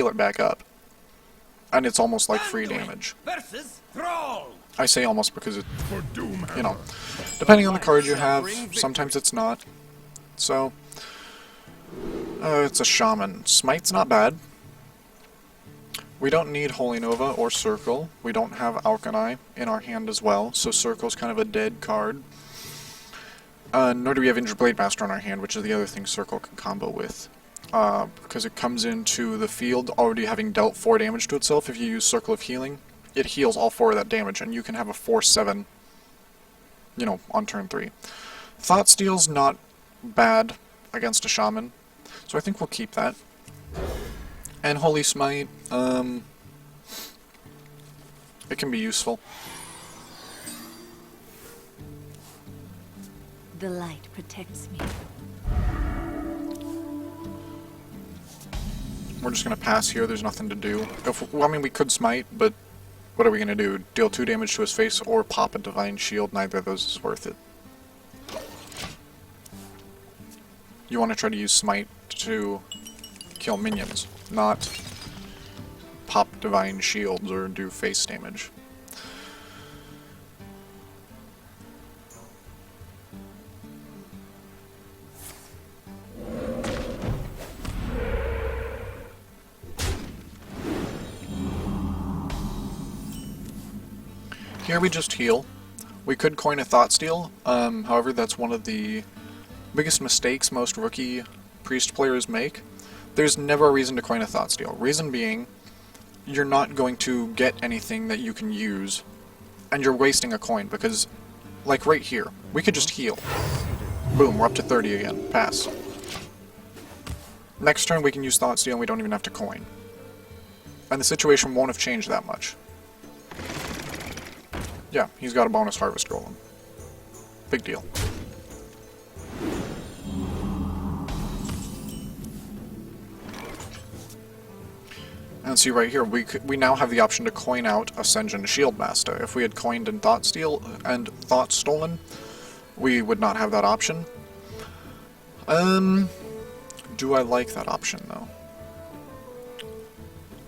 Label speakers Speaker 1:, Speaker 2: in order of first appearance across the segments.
Speaker 1: heal it back up. And it's almost like free damage. I say almost because it, you know, depending on the card you have, sometimes it's not. So, it's a Shaman. Smite's not bad. We don't need Holy Nova or Circle. We don't have Alchemy in our hand as well, so Circle's kind of a dead card. Nor do we have Injured Blade Master in our hand, which is the other thing Circle can combo with. Because it comes into the field already having dealt 4 damage to itself. If you use Circle of Healing, it heals all 4 of that damage, and you can have a 4/7, you know, on turn 3. Thought Steal's not bad against a Shaman, so I think we'll keep that. And Holy Smite, it can be useful.
Speaker 2: The light protects me.
Speaker 1: We're just going to pass here, there's nothing to do. Well, I mean, we could smite, but what are we going to do? Deal 2 damage to his face or pop a Divine Shield? Neither of those is worth it. You want to try to use smite to kill minions, not pop Divine Shields or do face damage. Here we just heal. We could coin a Thought Steal, however that's one of the biggest mistakes most rookie priest players make. There's never a reason to coin a Thought Steal. Reason being, you're not going to get anything that you can use, and you're wasting a coin, because, like right here, we could just heal. Boom, we're up to 30 again. Pass. Next turn we can use Thought Steal and we don't even have to coin. And the situation won't have changed that much. Yeah, he's got a bonus Harvest Golem. Big deal. And see right here, we now have the option to coin out Ascension Shieldmaster. If we had coined in Thought Steal and Thought Stolen, we would not have that option. Do I like that option though?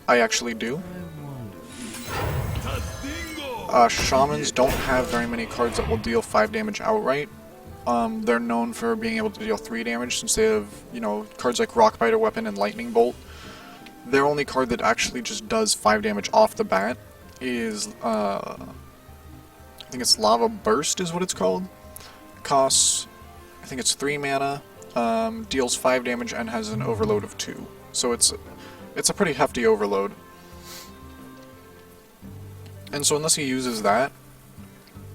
Speaker 1: I actually do. Shamans don't have very many cards that will deal 5 damage outright. They're known for being able to deal 3 damage since they have, you know, cards like Rockbiter Weapon and Lightning Bolt. Their only card that actually just does 5 damage off the bat is, I think it's Lava Burst is what it's called. Costs, I think it's 3 mana, deals 5 damage and has an overload of 2. So it's a pretty hefty overload. And so unless he uses that,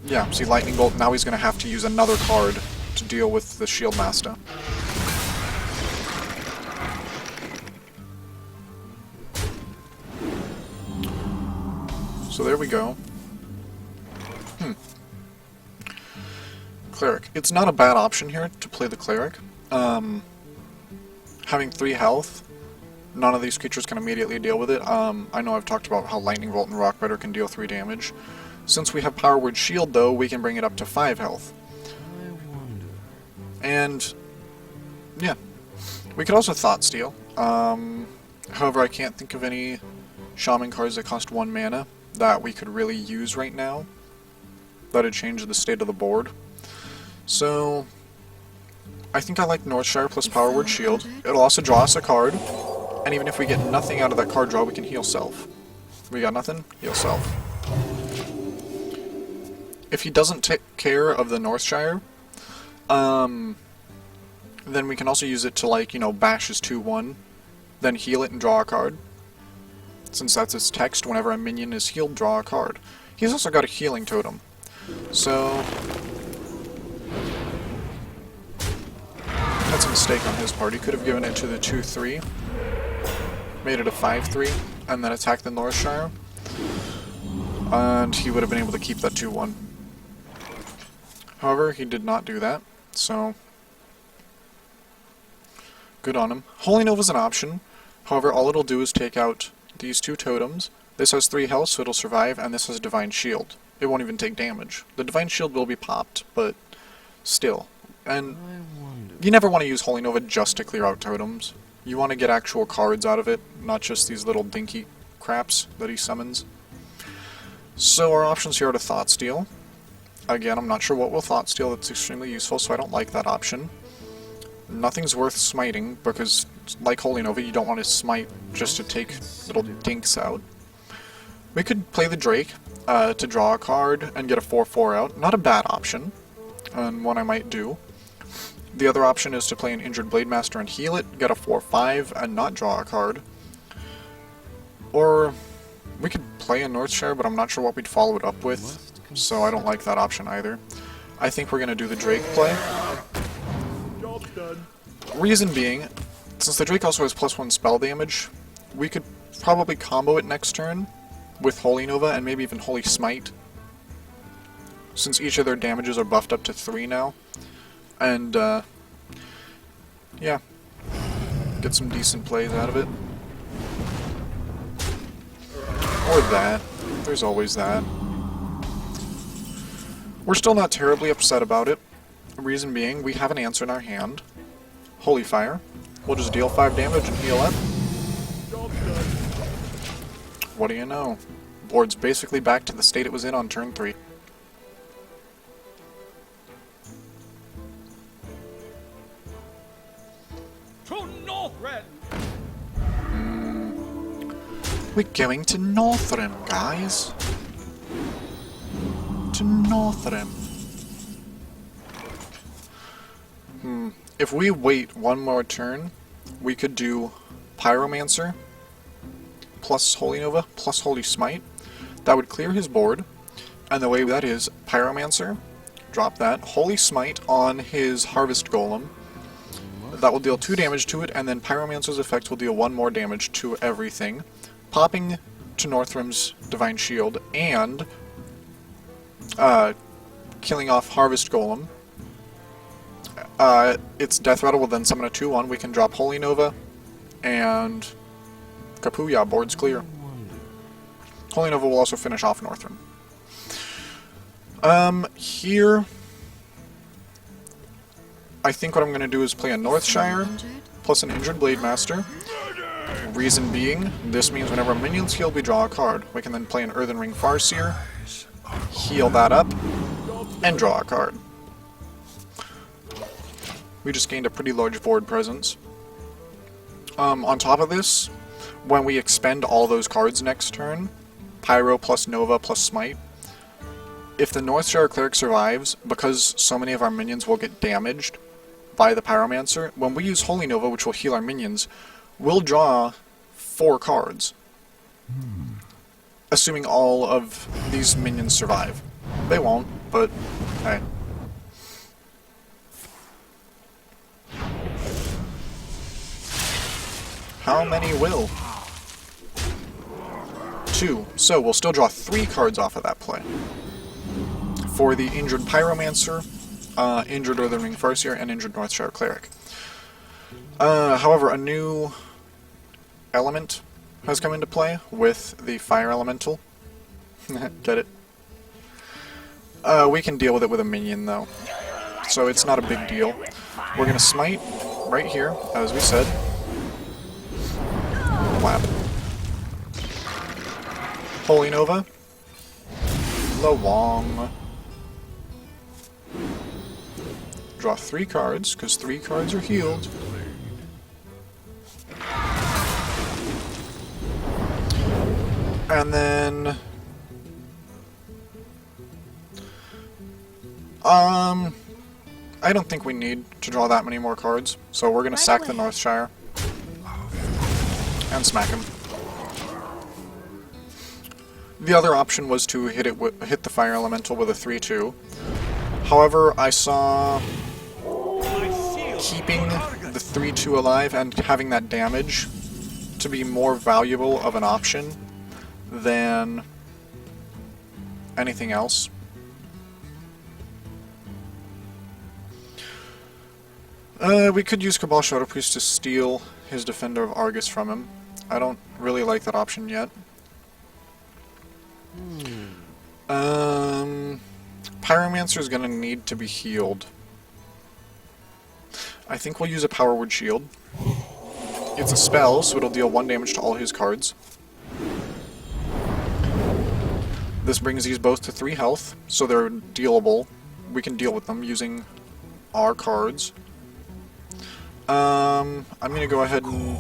Speaker 1: yeah, see Lightning Bolt, now he's going to have to use another card to deal with the Shieldmaster. So there we go. Cleric. It's not a bad option here to play the Cleric. Having 3 health, none of these creatures can immediately deal with it. I know I've talked about how Lightning Bolt and Rockbiter can deal 3 damage. Since we have Power Word Shield, though, we can bring it up to 5 health. And, yeah. We could also Thought Steal. However, I can't think of any Shaman cards that cost 1 mana that we could really use right now. That would change the state of the board. So, I think I like Northshire plus Power Word Shield. It'll also draw us a card. And even if we get nothing out of that card draw, we can heal self. We got nothing? Heal self. If he doesn't take care of the Northshire, then we can also use it to, like, you know, bash his 2/1, then heal it and draw a card. Since that's its text, whenever a minion is healed, draw a card. He's also got a healing totem. So, that's a mistake on his part. He could have given it to the 2/3. Made it a 5/3, and then attacked the Northshire. And he would have been able to keep that 2/1. However, he did not do that, so good on him. Holy Nova's an option. However, all it'll do is take out these 2 totems. This has 3 health, so it'll survive, and this has Divine Shield. It won't even take damage. The Divine Shield will be popped, but still. And you never want to use Holy Nova just to clear out totems. You want to get actual cards out of it, not just these little dinky craps that he summons. So our options here are to Thought Steal. Again, I'm not sure what will Thought Steal that's extremely useful, so I don't like that option. Nothing's worth smiting, because, like Holy Nova, you don't want to smite just to take little dinks out. We could play the Drake to draw a card and get a 4/4 out. Not a bad option, and one I might do. The other option is to play an Injured Blade Master and heal it, get a 4/5, and not draw a card. Or we could play a Northshire, but I'm not sure what we'd follow it up with, so I don't like that option either. I think we're going to do the Drake play. Reason being, since the Drake also has +1 spell damage, we could probably combo it next turn with Holy Nova and maybe even Holy Smite, since each of their damages are buffed up to 3 now. And, yeah, get some decent plays out of it. Or that. There's always that. We're still not terribly upset about it. Reason being, we have an answer in our hand. Holy Fire. We'll just deal 5 damage and heal up. What do you know? Board's basically back to the state it was in on turn 3. We're going to Northrem, guys. To Northrem. If we wait one more turn, we could do Pyromancer plus Holy Nova plus Holy Smite. That would clear his board, and the way that is, Pyromancer, drop that, Holy Smite on his Harvest Golem. That will deal 2 damage to it, and then Pyromancer's effect will deal 1 more damage to everything, popping to Northrem's Divine Shield, and killing off Harvest Golem. Its Death Rattle will then summon a 2/1. We can drop Holy Nova, and Kapuya, board's clear. Holy Nova will also finish off Northrem. Here, I think what I'm going to do is play a Northshire plus an Injured Blade Master. Reason being, this means whenever a minion's healed, we draw a card. We can then play an Earthen Ring Farseer, heal that up, and draw a card. We just gained a pretty large board presence. On top of this, when we expend all those cards next turn, Pyro plus Nova plus Smite, if the Northshire Cleric survives, because so many of our minions will get damaged by the Pyromancer, when we use Holy Nova, which will heal our minions, we'll draw 4 cards. Assuming all of these minions survive. They won't, but hey. How many will? 2. So we'll still draw 3 cards off of that play. For the Injured Pyromancer, Injured Earthen Ring Farseer, and Injured Northshire Cleric. However, a new element has come into play with the Fire Elemental. Get it? We can deal with it with a minion, though. So it's not a big deal. We're going to Smite right here, as we said. Whap. Holy Nova. Lawong. Draw 3 cards, because 3 cards are healed. And then... I don't think we need to draw that many more cards, so we're gonna sack the Northshire. And smack him. The other option was to hit the Fire Elemental with a 3/2. However, I saw keeping the 3/2 alive and having that damage to be more valuable of an option than anything else. We could use Cabal Shadow Priest to steal his Defender of Argus from him. I don't really like that option yet. Pyromancer is gonna need to be healed. I think we'll use a Power Word Shield. It's a spell, so it'll deal 1 damage to all his cards. This brings these both to 3 health, so they're dealable. We can deal with them using our cards. I'm going to go ahead and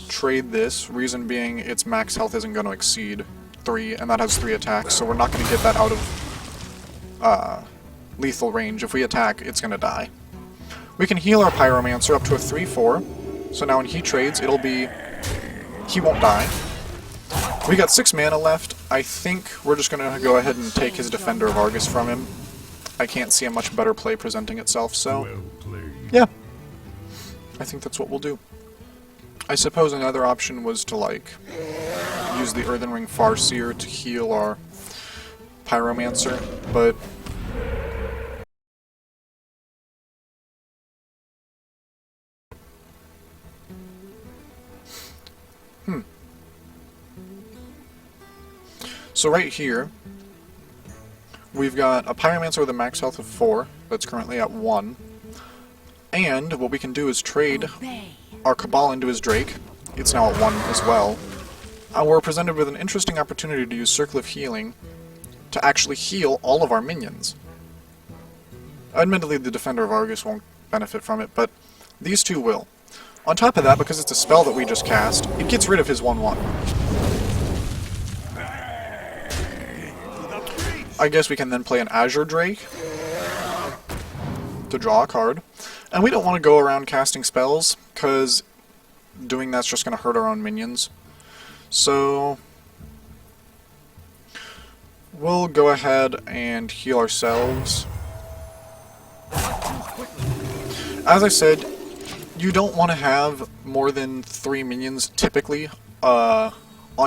Speaker 1: trade this, reason being its max health isn't going to exceed 3, and that has 3 attacks, so we're not going to get that out of lethal range. If we attack, it's going to die. We can heal our Pyromancer up to a 3-4, so now when he trades, it'll be... he won't die. We got 6 mana left. I think we're just going to go ahead and take his Defender of Argus from him. I can't see a much better play presenting itself, so... yeah. I think that's what we'll do. I suppose another option was to, like, use the Earthen Ring Farseer to heal our Pyromancer, but... So right here, we've got a Pyromancer with a max health of 4, that's currently at 1. And what we can do is trade our Cabal into his Drake. It's now at 1 as well. We're presented with an interesting opportunity to use Circle of Healing to actually heal all of our minions. Admittedly, the Defender of Argus won't benefit from it, but these two will. On top of that, because it's a spell that we just cast, it gets rid of his 1/1. I guess we can then play an Azure Drake to draw a card. And we don't want to go around casting spells, because doing that's just going to hurt our own minions. So we'll go ahead and heal ourselves. As I said, you don't want to have more than 3 minions typically on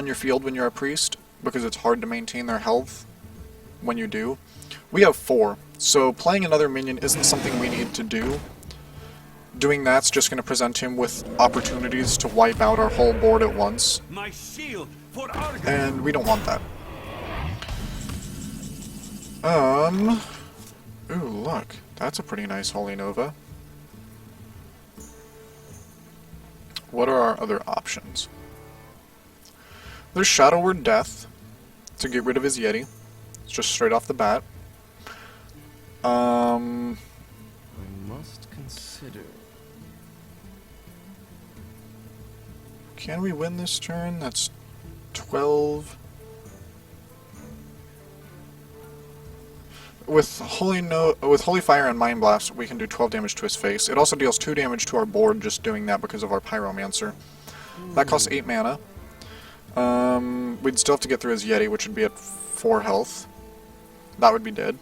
Speaker 1: your field when you're a priest, because it's hard to maintain their health when you do. We have 4, so playing another minion isn't something we need to do. Doing that's just going to present him with opportunities to wipe out our whole board at once.
Speaker 3: My shield for Argus.
Speaker 1: And we don't want that. Ooh, look. That's a pretty nice Holy Nova. What are our other options? There's Shadow Word Death to get rid of his Yeti. It's just straight off the bat.
Speaker 3: I must consider.
Speaker 1: Can we win this turn? That's 12. With Holy Fire and Mind Blast, we can do 12 damage to his face. It also deals 2 damage to our board just doing that because of our Pyromancer. That costs 8 mana. We'd still have to get through his Yeti, which would be at 4 health. That would be dead.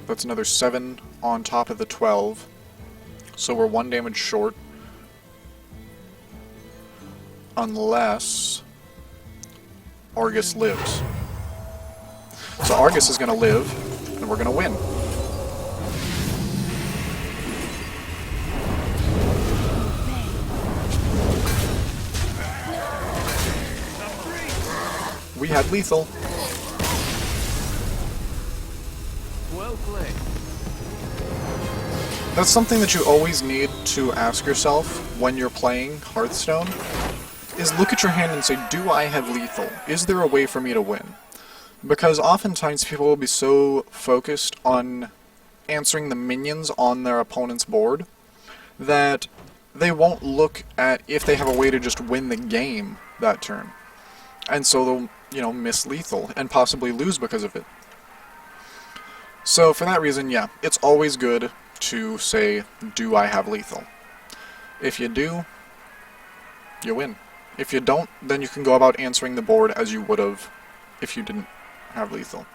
Speaker 1: That's another 7 on top of the 12. So we're 1 damage short. Unless Argus lives. So Argus is going to live, and we're going to win. We had lethal.
Speaker 3: Well played.
Speaker 1: That's something that you always need to ask yourself when you're playing Hearthstone, is look at your hand and say, do I have lethal? Is there a way for me to win? Because oftentimes people will be so focused on answering the minions on their opponent's board that they won't look at if they have a way to just win the game that turn. And so they'll, miss lethal and possibly lose because of it. So for that reason, yeah, it's always good to say, do I have lethal? If you do, you win. If you don't, then you can go about answering the board as you would have if you didn't have lethal.